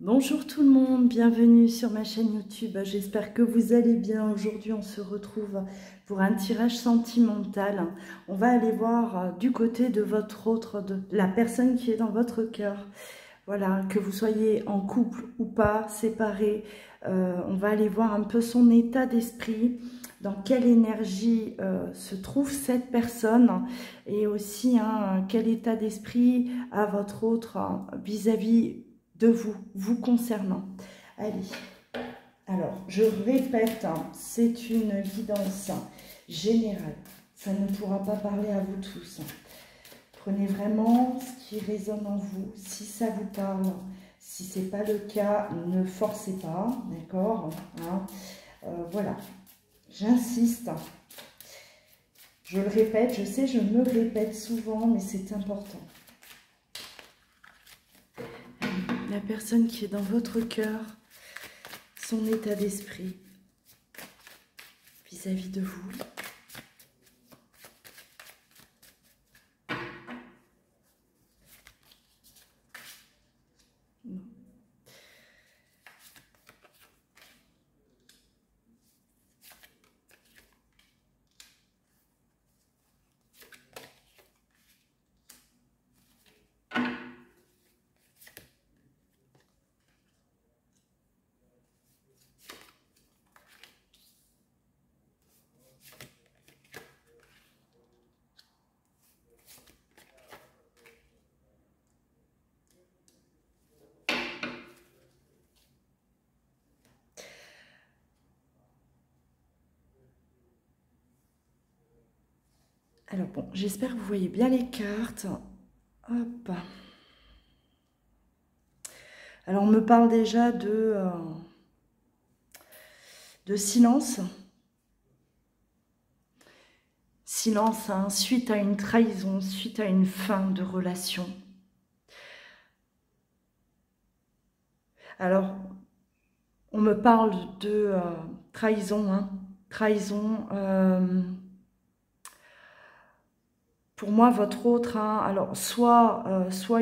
Bonjour tout le monde, bienvenue sur ma chaîne YouTube. J'espère que vous allez bien. Aujourd'hui, on se retrouve pour un tirage sentimental. On va aller voir du côté de votre autre, de la personne qui est dans votre cœur. Voilà, que vous soyez en couple ou pas, séparés. On va aller voir un peu son état d'esprit, dans quelle énergie se trouve cette personne et aussi quel état d'esprit a votre autre vis-à-vis de vous, vous concernant. Allez, alors je répète, c'est une guidance générale. Ça ne pourra pas parler à vous tous. Prenez vraiment ce qui résonne en vous. Si ça vous parle, si ce n'est pas le cas, ne forcez pas, d'accord, voilà, j'insiste. Je le répète, je sais, je me répète souvent, mais c'est important. La personne qui est dans votre cœur, son état d'esprit vis-à-vis de vous. Non. Alors bon, j'espère que vous voyez bien les cartes. Hop. Alors on me parle déjà de silence. Silence, suite à une trahison, suite à une fin de relation. Alors, on me parle de trahison, trahison. Pour moi, votre autre, alors soit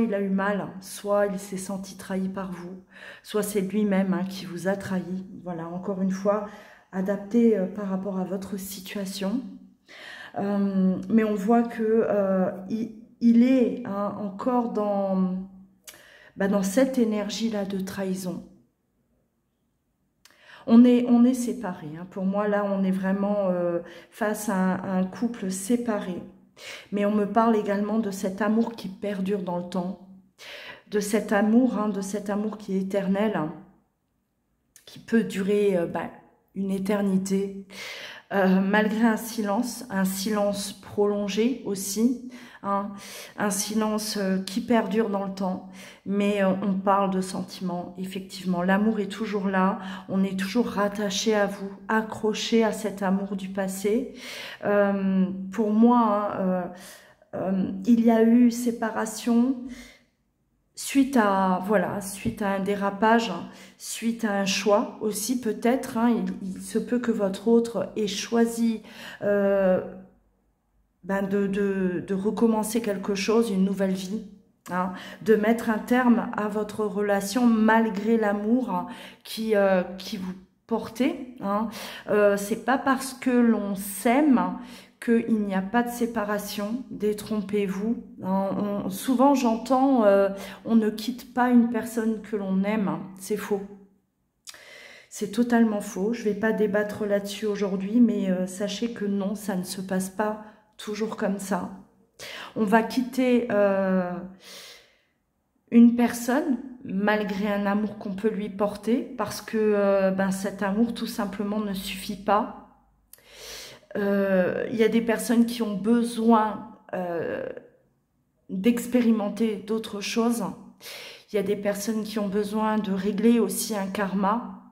il a eu mal, soit il s'est senti trahi par vous, soit c'est lui-même qui vous a trahi. Voilà, encore une fois, adapté par rapport à votre situation. Mais on voit que il est encore dans cette énergie-là de trahison. On est séparés. Pour moi, là, on est vraiment face à un couple séparé. Mais on me parle également de cet amour qui perdure dans le temps, de cet amour qui est éternel, qui peut durer une éternité, malgré un silence prolongé aussi, un silence qui perdure dans le temps, mais on parle de sentiments, effectivement. L'amour est toujours là, on est toujours rattaché à vous, accroché à cet amour du passé. Pour moi, il y a eu séparation suite à un dérapage, suite à un choix aussi peut-être. Il se peut que votre autre ait choisi de recommencer quelque chose, une nouvelle vie, de mettre un terme à votre relation malgré l'amour qui vous portez. C'est pas parce que l'on s'aime qu'il n'y a pas de séparation, détrompez-vous. Souvent j'entends on ne quitte pas une personne que l'on aime, c'est faux. C'est totalement faux, je ne vais pas débattre là-dessus aujourd'hui, mais sachez que non, ça ne se passe pas toujours comme ça. On va quitter une personne malgré un amour qu'on peut lui porter parce que cet amour tout simplement ne suffit pas. Il y a des personnes qui ont besoin d'expérimenter d'autres choses. Il y a des personnes qui ont besoin de régler aussi un karma,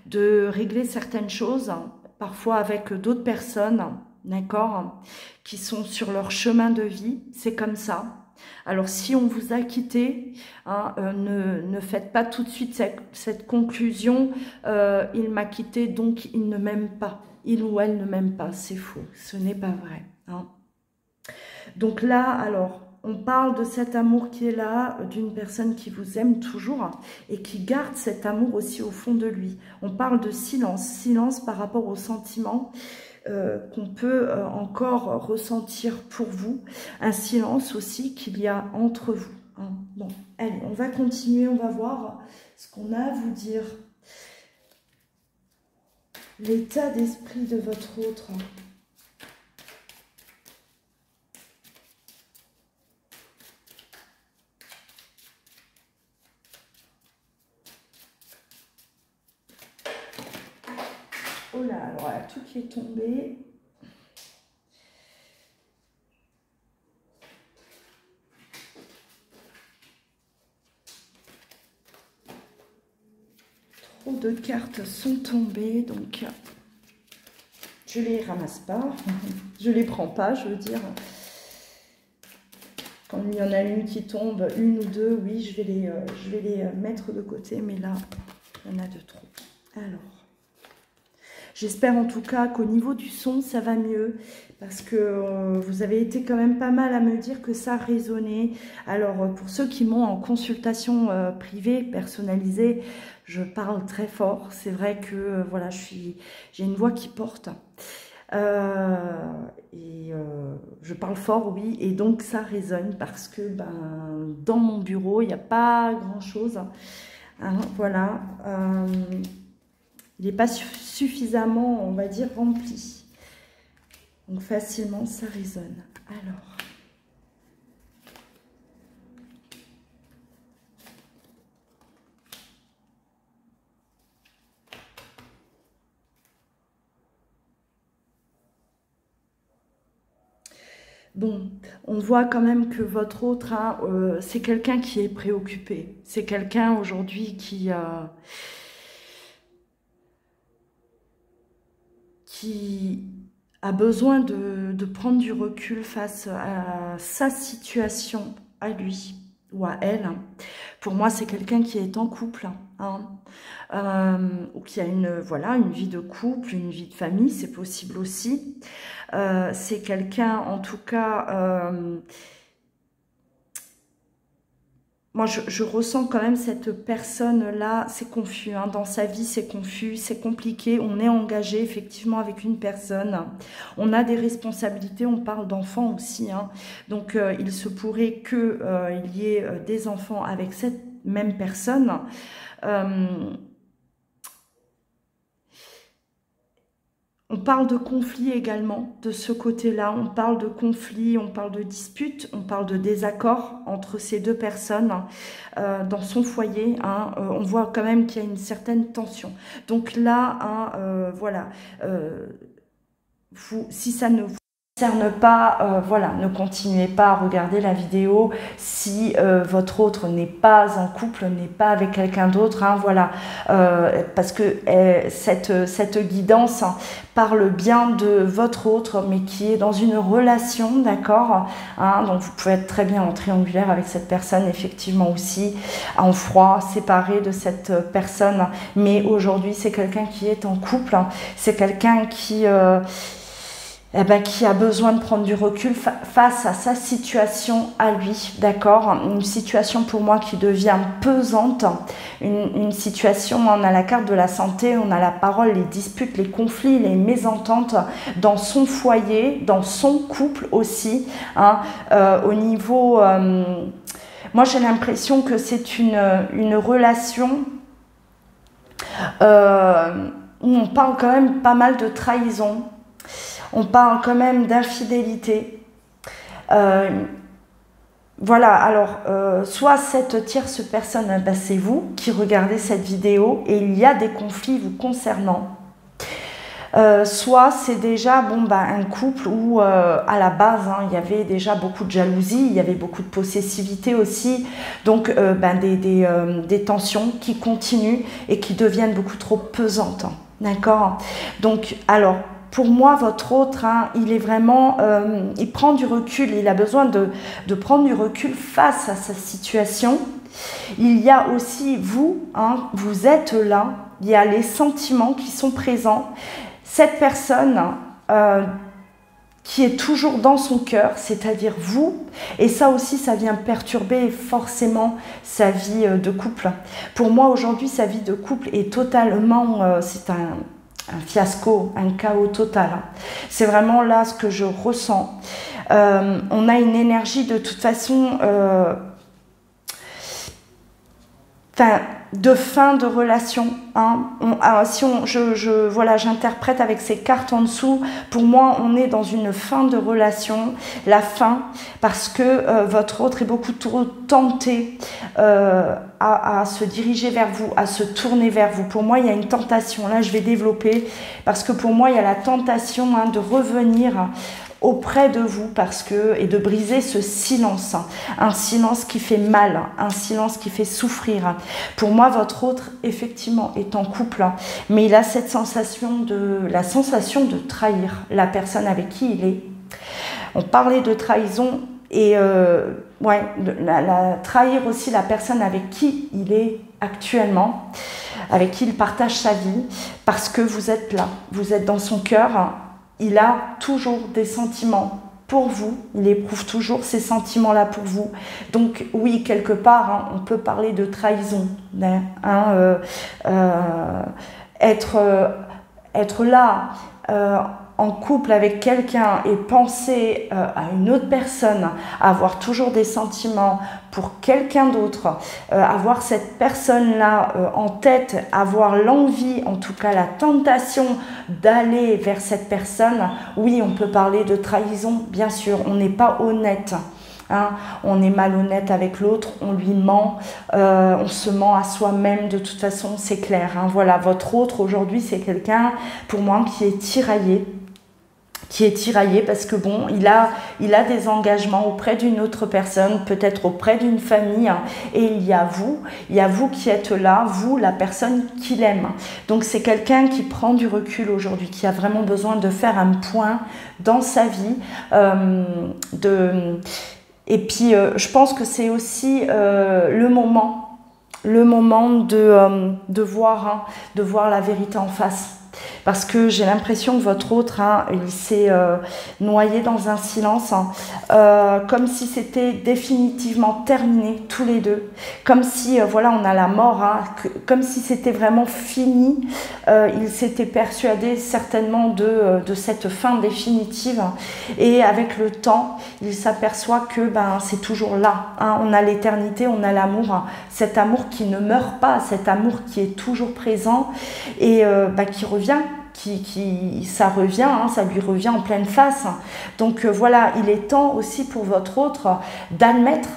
de régler certaines choses, parfois avec d'autres personnes, d'accord, qui sont sur leur chemin de vie, c'est comme ça. Alors si on vous a quitté, ne faites pas tout de suite cette conclusion, il m'a quitté donc il ne m'aime pas, il ou elle ne m'aime pas, c'est faux, ce n'est pas vrai. Donc là, alors, On parle de cet amour qui est là, d'une personne qui vous aime toujours et qui garde cet amour aussi au fond de lui. On parle de silence, silence par rapport aux sentiments qu'on peut encore ressentir pour vous. Un silence aussi qu'il y a entre vous. Hein. Bon, allez, on va continuer, on va voir ce qu'on a à vous dire. L'état d'esprit de votre autre. Oh là, alors il y a tout qui est tombé. Trop de cartes sont tombées, donc je les ramasse pas. Je les prends pas, je veux dire. Quand il y en a une qui tombe, une ou deux, oui, je vais les mettre de côté, mais là, il y en a de trop. Alors. J'espère en tout cas qu'au niveau du son, ça va mieux, parce que vous avez été quand même pas mal à me dire que ça résonnait. Alors, pour ceux qui m'ont en consultation privée, personnalisée, je parle très fort. C'est vrai que voilà, j'ai une voix qui porte. Je parle fort, oui, et donc ça résonne, parce que dans mon bureau, il n'y a pas grand-chose. Hein, voilà. Il n'est pas suffisamment, on va dire, rempli. Donc facilement, ça résonne. Alors. Bon, on voit quand même que votre autre, hein, c'est quelqu'un qui est préoccupé. C'est quelqu'un aujourd'hui qui a besoin de prendre du recul face à sa situation, à lui ou à elle. Pour moi, c'est quelqu'un qui est en couple, hein, ou qui a voilà, une vie de couple, une vie de famille, c'est possible aussi. C'est quelqu'un, en tout cas... moi, je ressens quand même cette personne-là, c'est confus, hein, dans sa vie, c'est confus, c'est compliqué. On est engagé effectivement avec une personne. On a des responsabilités, on parle d'enfants aussi. Hein. Donc, il se pourrait qu'il y ait des enfants avec cette même personne. On parle de conflit également, de ce côté-là. On parle de conflit, on parle de dispute, on parle de désaccord entre ces deux personnes dans son foyer. Hein, on voit quand même qu'il y a une certaine tension. Donc là, hein, voilà, si ça ne vous concerne pas, voilà, ne continuez pas à regarder la vidéo si votre autre n'est pas en couple, n'est pas avec quelqu'un d'autre, hein, voilà, parce que cette guidance parle bien de votre autre, mais qui est dans une relation, d'accord, hein, donc vous pouvez être très bien en triangulaire avec cette personne, effectivement aussi, en froid, séparé de cette personne, mais aujourd'hui c'est quelqu'un qui est en couple, hein, c'est quelqu'un qui a besoin de prendre du recul face à sa situation à lui, d'accord? Une situation pour moi qui devient pesante, une situation, on a la carte de la santé, on a la parole, les disputes, les conflits, les mésententes dans son foyer, dans son couple aussi, hein, au niveau... moi j'ai l'impression que c'est une relation où on parle quand même pas mal de trahison. On parle quand même d'infidélité. Voilà, alors, soit cette tierce personne, c'est vous qui regardez cette vidéo et il y a des conflits vous concernant. Soit c'est déjà un couple où à la base hein, il y avait déjà beaucoup de jalousie, il y avait beaucoup de possessivité aussi, donc des tensions qui continuent et qui deviennent beaucoup trop pesantes. D'accord? Donc, alors... Pour moi, votre autre, hein, il est vraiment, il prend du recul, il a besoin de prendre du recul face à sa situation. Il y a aussi vous, hein, vous êtes là, il y a les sentiments qui sont présents. Cette personne qui est toujours dans son cœur, c'est-à-dire vous, et ça aussi, ça vient perturber forcément sa vie de couple. Pour moi, aujourd'hui, sa vie de couple est totalement, c'est un fiasco, un chaos total. C'est vraiment là ce que je ressens. On a une énergie de toute façon, de fin de relation. Hein. Voilà, j'interprète avec ces cartes en dessous. Pour moi, on est dans une fin de relation, la fin, parce que votre autre est beaucoup trop tenté à se diriger vers vous, à se tourner vers vous. Pour moi, il y a une tentation. Là, je vais développer, parce que pour moi, il y a la tentation de revenir auprès de vous et de briser ce silence, un silence qui fait mal, un silence qui fait souffrir. Pour moi, votre autre, effectivement, est en couple, mais il a cette sensation la sensation de trahir la personne avec qui il est. On parlait de trahison et trahir aussi la personne avec qui il est actuellement, avec qui il partage sa vie, parce que vous êtes là, vous êtes dans son cœur. Il a toujours des sentiments pour vous, il éprouve toujours ces sentiments-là pour vous. Donc oui, quelque part, on peut parler de trahison. Être là en couple avec quelqu'un et penser à une autre personne, avoir toujours des sentiments pour quelqu'un d'autre, avoir cette personne-là en tête, avoir l'envie, en tout cas la tentation d'aller vers cette personne, oui, on peut parler de trahison, bien sûr, on n'est pas honnête. Hein, on est malhonnête avec l'autre, on lui ment, on se ment à soi-même, de toute façon, c'est clair. Hein, voilà, votre autre aujourd'hui, c'est quelqu'un, pour moi, qui est tiraillé parce que bon, il a des engagements auprès d'une autre personne, peut-être auprès d'une famille, et il y a vous qui êtes là, vous, la personne qu'il aime. Donc c'est quelqu'un qui prend du recul aujourd'hui, qui a vraiment besoin de faire un point dans sa vie, et puis je pense que c'est aussi le moment de voir la vérité en face. Parce que j'ai l'impression que votre autre, il s'est noyé dans un silence, comme si c'était définitivement terminé, tous les deux. Comme si, on a la mort, comme si c'était vraiment fini. Il s'était persuadé certainement de cette fin définitive. Et avec le temps, il s'aperçoit que c'est toujours là. On a l'éternité, on a l'amour. Cet amour qui ne meurt pas, cet amour qui est toujours présent et qui revient. Ça revient, ça lui revient en pleine face. Donc voilà, il est temps aussi pour votre autre d'admettre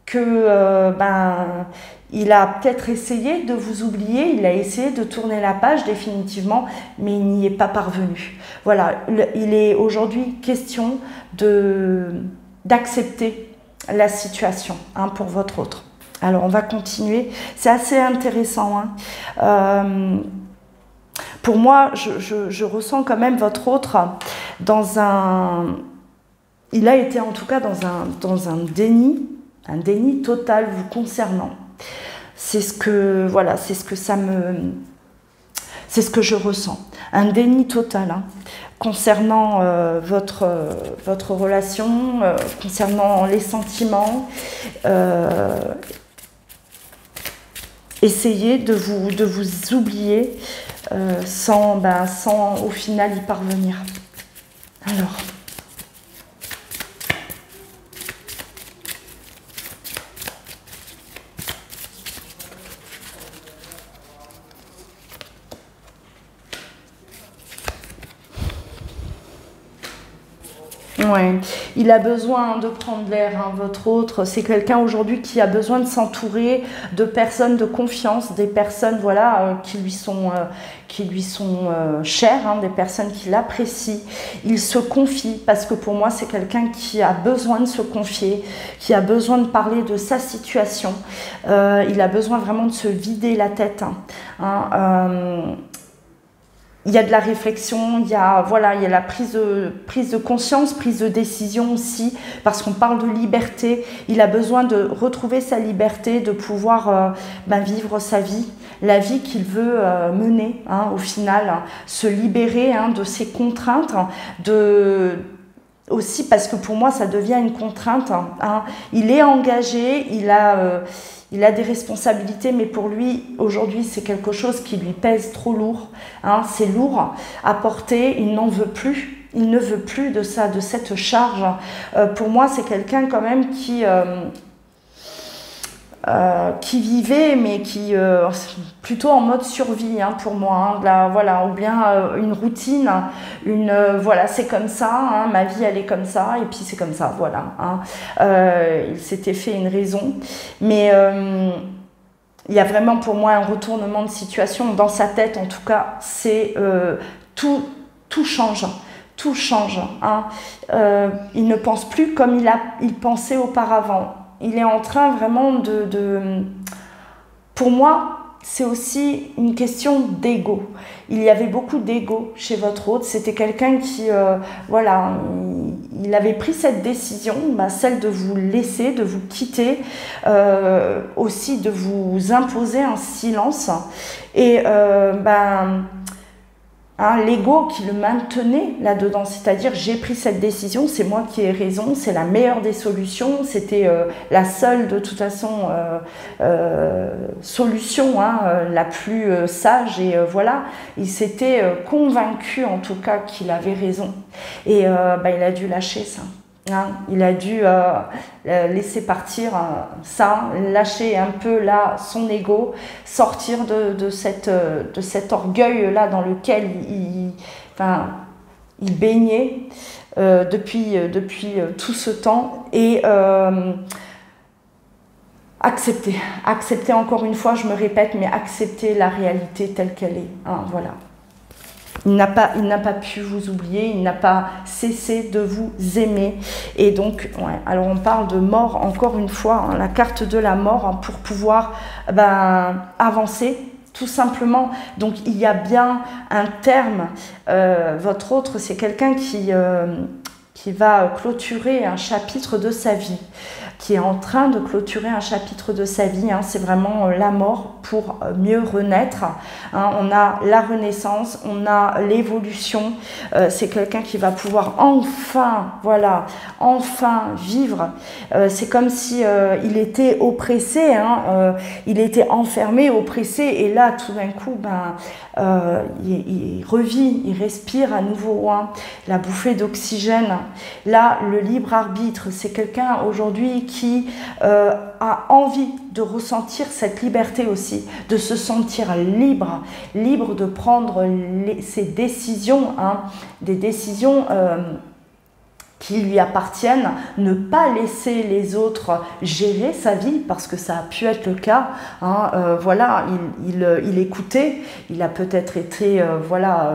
que il a peut-être essayé de vous oublier, il a essayé de tourner la page définitivement, mais il n'y est pas parvenu. Voilà, il est aujourd'hui question d'accepter la situation pour votre autre. Alors on va continuer, c'est assez intéressant. Pour moi, je ressens quand même votre autre il a été en tout cas dans un déni total vous concernant. C'est ce que je ressens. Un déni total concernant votre relation, concernant les sentiments. Essayez de vous oublier sans au final y parvenir. Alors. Ouais, il a besoin de prendre l'air, votre autre. C'est quelqu'un aujourd'hui qui a besoin de s'entourer de personnes de confiance, des personnes qui lui sont chères, des personnes qui l'apprécient. Il se confie parce que pour moi c'est quelqu'un qui a besoin de se confier, qui a besoin de parler de sa situation. Il a besoin vraiment de se vider la tête. Il y a de la réflexion, il y a la prise de conscience, prise de décision aussi, parce qu'on parle de liberté. Il a besoin de retrouver sa liberté, de pouvoir vivre sa vie, la vie qu'il veut mener, au final, se libérer de ses contraintes, aussi parce que pour moi ça devient une contrainte, hein. Il est engagé, il a des responsabilités, mais pour lui aujourd'hui c'est quelque chose qui lui pèse trop lourd, hein. C'est lourd à porter, il n'en veut plus, il ne veut plus de ça, de cette charge. Pour moi c'est quelqu'un quand même qui vivait, mais qui plutôt en mode survie, hein, pour moi, hein, là, voilà, ou bien une routine, voilà, c'est comme ça, hein, ma vie elle est comme ça, et puis c'est comme ça, voilà, hein. Il s'était fait une raison, mais il y a vraiment pour moi un retournement de situation dans sa tête, en tout cas, c'est tout change. Tout change, hein. Il ne pense plus comme il pensait auparavant. Il est en train vraiment Pour moi, c'est aussi une question d'ego. Il y avait beaucoup d'ego chez votre hôte. C'était quelqu'un qui, voilà, il avait pris cette décision, celle de vous laisser, de vous quitter, aussi de vous imposer un silence. Et l'ego qui le maintenait là-dedans, c'est-à-dire j'ai pris cette décision, c'est moi qui ai raison, c'est la meilleure des solutions, c'était la seule de toute façon solution, hein, la plus sage, et voilà, il s'était convaincu en tout cas qu'il avait raison, et il a dû lâcher ça. Hein, il a dû laisser partir ça, lâcher un peu là son ego, sortir de cet orgueil là dans lequel il baignait depuis tout ce temps, et accepter encore une fois, je me répète, mais accepter la réalité telle qu'elle est, hein, voilà. Il n'a pas pu vous oublier, il n'a pas cessé de vous aimer. Et donc, ouais, alors on parle de mort, encore une fois, hein, la carte de la mort, hein, pour pouvoir avancer, tout simplement. Donc, il y a bien un terme. Votre autre, c'est quelqu'un qui va clôturer un chapitre de sa vie, qui est en train de clôturer un chapitre de sa vie, hein. C'est vraiment la mort pour mieux renaître, hein. On a la renaissance, on a l'évolution, c'est quelqu'un qui va pouvoir enfin vivre. C'est comme si il était oppressé, hein, il était enfermé, oppressé, et là tout d'un coup il revit, il respire à nouveau, hein, la bouffée d'oxygène. Là, le libre arbitre, c'est quelqu'un aujourd'hui qui a envie de ressentir cette liberté aussi, de se sentir libre de prendre ses décisions, hein, des décisions qui lui appartiennent, ne pas laisser les autres gérer sa vie, parce que ça a pu être le cas, hein. Voilà, il écoutait, il a peut-être été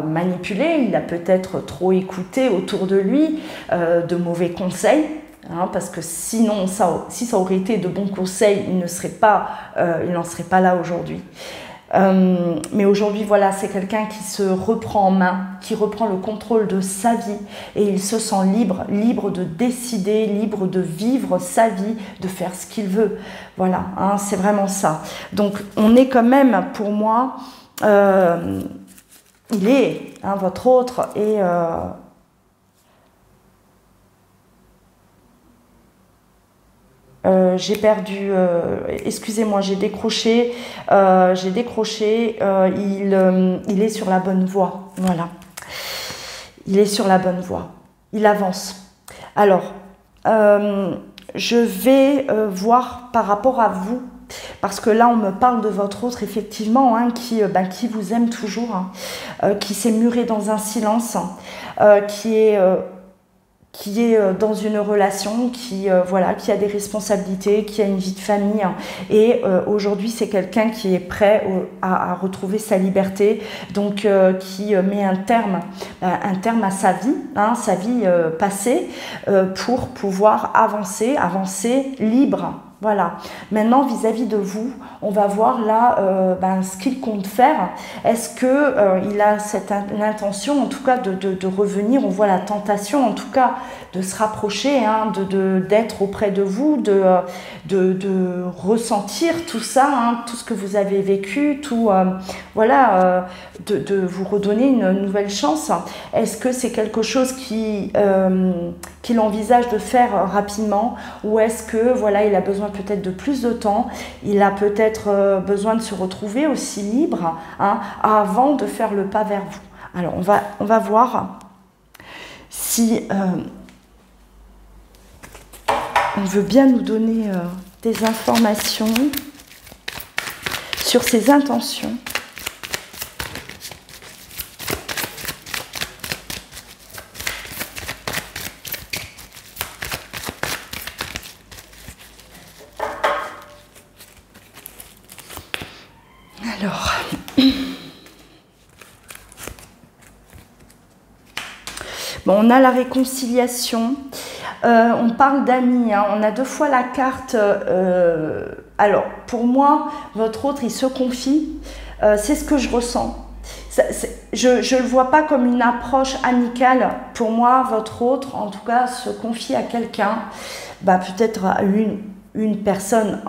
manipulé, il a peut-être trop écouté autour de lui de mauvais conseils, hein, parce que sinon, si ça aurait été de bons conseils, il n'en serait pas là aujourd'hui. Mais aujourd'hui, voilà, c'est quelqu'un qui se reprend en main, qui reprend le contrôle de sa vie, et il se sent libre de décider, libre de vivre sa vie, de faire ce qu'il veut. Voilà, hein, c'est vraiment ça. Donc, on est quand même, pour moi, il est, hein, votre autre, et j'ai perdu, excusez-moi, j'ai décroché, il est sur la bonne voie, voilà. Il est sur la bonne voie, il avance. Alors, je vais voir par rapport à vous, parce que là on me parle de votre autre, effectivement, hein, qui vous aime toujours, hein, qui s'est muré dans un silence, qui est dans une relation, qui a des responsabilités, qui a une vie de famille, hein, et aujourd'hui c'est quelqu'un qui est prêt à retrouver sa liberté, donc qui met un terme à sa vie, hein, sa vie passée, pour pouvoir avancer libre. Voilà. Maintenant, vis-à-vis de vous, on va voir là ce qu'il compte faire. Est-ce que il a l'intention, en tout cas, de revenir? On voit la tentation, en tout cas, de se rapprocher, hein, d'être auprès de vous, de ressentir tout ça, hein, tout ce que vous avez vécu, tout voilà, de vous redonner une nouvelle chance. Est-ce que c'est quelque chose qu'il envisage de faire rapidement, ou est-ce que voilà, il a besoin peut-être de plus de temps, il a peut-être besoin de se retrouver aussi libre, hein, avant de faire le pas vers vous. Alors on va voir si on veut bien nous donner des informations sur ses intentions. Alors, bon, on a la réconciliation. On parle d'amis, hein. On a 2 fois la carte. Alors, pour moi, votre autre, il se confie. C'est ce que je ressens. Je ne le vois pas comme une approche amicale. Pour moi, votre autre, en tout cas, se confie à quelqu'un, bah, peut-être à une personne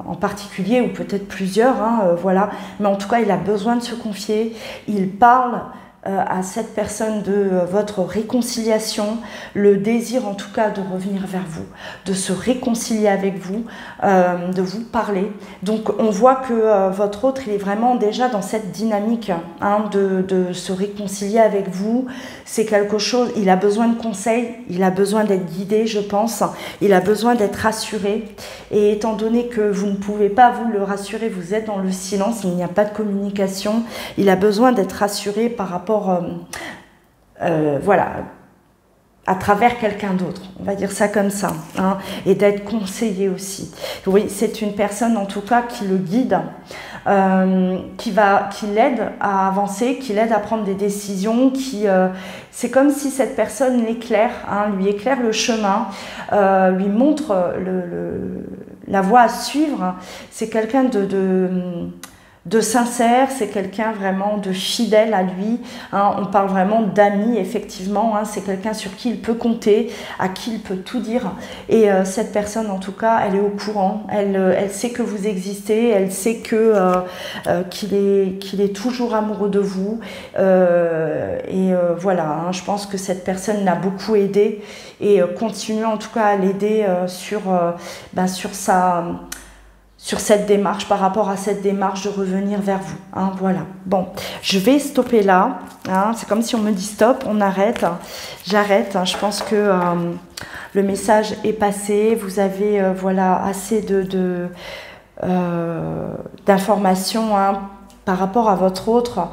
en particulier, ou peut-être plusieurs, hein, voilà. Mais en tout cas, il a besoin de se confier. Il parle à cette personne de votre réconciliation, le désir en tout cas de revenir vers vous, de se réconcilier avec vous, de vous parler. Donc on voit que votre autre, il est vraiment déjà dans cette dynamique, hein, de se réconcilier avec vous. C'est quelque chose, il a besoin de conseils, il a besoin d'être guidé, je pense, il a besoin d'être rassuré. Et étant donné que vous ne pouvez pas vous le rassurer, vous êtes dans le silence, il n'y a pas de communication, il a besoin d'être rassuré par rapport voilà, à travers quelqu'un d'autre, on va dire ça comme ça, hein, et d'être conseillé aussi. Oui, c'est une personne en tout cas qui le guide, qui l'aide à avancer, qui l'aide à prendre des décisions, c'est comme si cette personne l'éclaire, hein, lui éclaire le chemin, lui montre la voie à suivre. C'est quelqu'un de sincère, c'est quelqu'un vraiment de fidèle à lui, hein. On parle vraiment d'amis, effectivement, hein. C'est quelqu'un sur qui il peut compter, à qui il peut tout dire, et cette personne en tout cas, elle est au courant, elle sait que vous existez, elle sait qu'il est toujours amoureux de vous, voilà, hein. Je pense que cette personne l'a beaucoup aidé, et continue en tout cas à l'aider sur cette démarche, par rapport à cette démarche de revenir vers vous, hein, voilà. Bon, je vais stopper là, hein. C'est comme si on me dit stop, on arrête, j'arrête, hein. Je pense que le message est passé, vous avez voilà, assez d'informations, hein, par rapport à votre autre,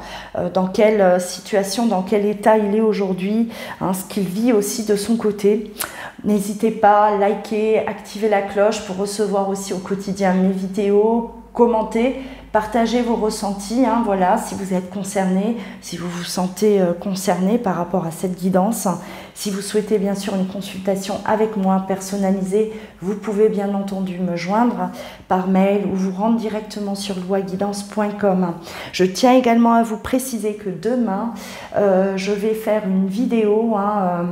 dans quelle situation, dans quel état il est aujourd'hui, hein, ce qu'il vit aussi de son côté. N'hésitez pas à liker, activer la cloche pour recevoir aussi au quotidien mes vidéos, commenter, partagez vos ressentis, hein, voilà, si vous êtes concerné, si vous vous sentez concerné par rapport à cette guidance. Si vous souhaitez bien sûr une consultation avec moi personnalisée, vous pouvez bien entendu me joindre par mail ou vous rendre directement sur loaguidance.com. Je tiens également à vous préciser que demain, je vais faire une vidéo, hein,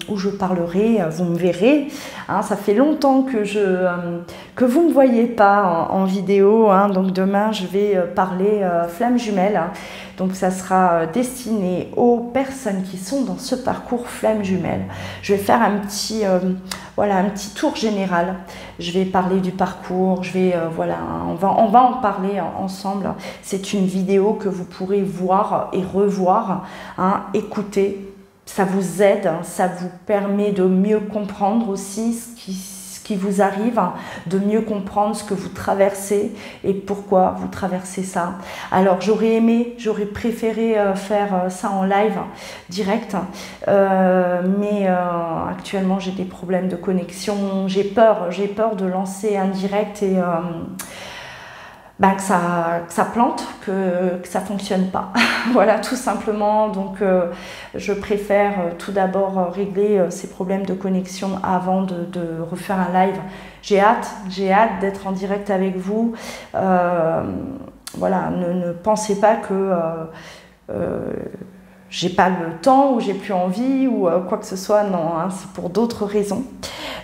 où je parlerai, vous me verrez, hein, ça fait longtemps que vous ne me voyez pas en vidéo, hein, donc demain je vais parler flamme jumelle. Donc ça sera destiné aux personnes qui sont dans ce parcours flamme jumelle. Je vais faire un petit tour général. Je vais parler du parcours, voilà, on va en parler ensemble. C'est une vidéo que vous pourrez voir et revoir, hein, écouter. Ça vous aide, ça vous permet de mieux comprendre aussi ce qui vous arrive, de mieux comprendre ce que vous traversez et pourquoi vous traversez ça. Alors j'aurais préféré faire ça en live direct, mais actuellement j'ai des problèmes de connexion, j'ai peur de lancer un direct et que ça plante, que ça fonctionne pas. Voilà, tout simplement. Donc je préfère tout d'abord régler ces problèmes de connexion avant de refaire un live. J'ai hâte d'être en direct avec vous. Voilà, ne pensez pas que j'ai pas le temps ou j'ai plus envie ou quoi que ce soit. Non, hein, c'est pour d'autres raisons.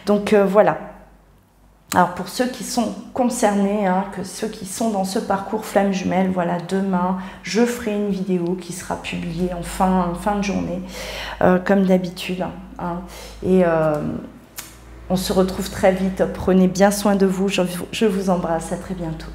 Donc voilà. Alors pour ceux qui sont concernés, hein, que ceux qui sont dans ce parcours flamme jumelle, voilà, demain je ferai une vidéo qui sera publiée en fin de journée, comme d'habitude. Hein, et on se retrouve très vite. Prenez bien soin de vous. Je vous embrasse. À très bientôt.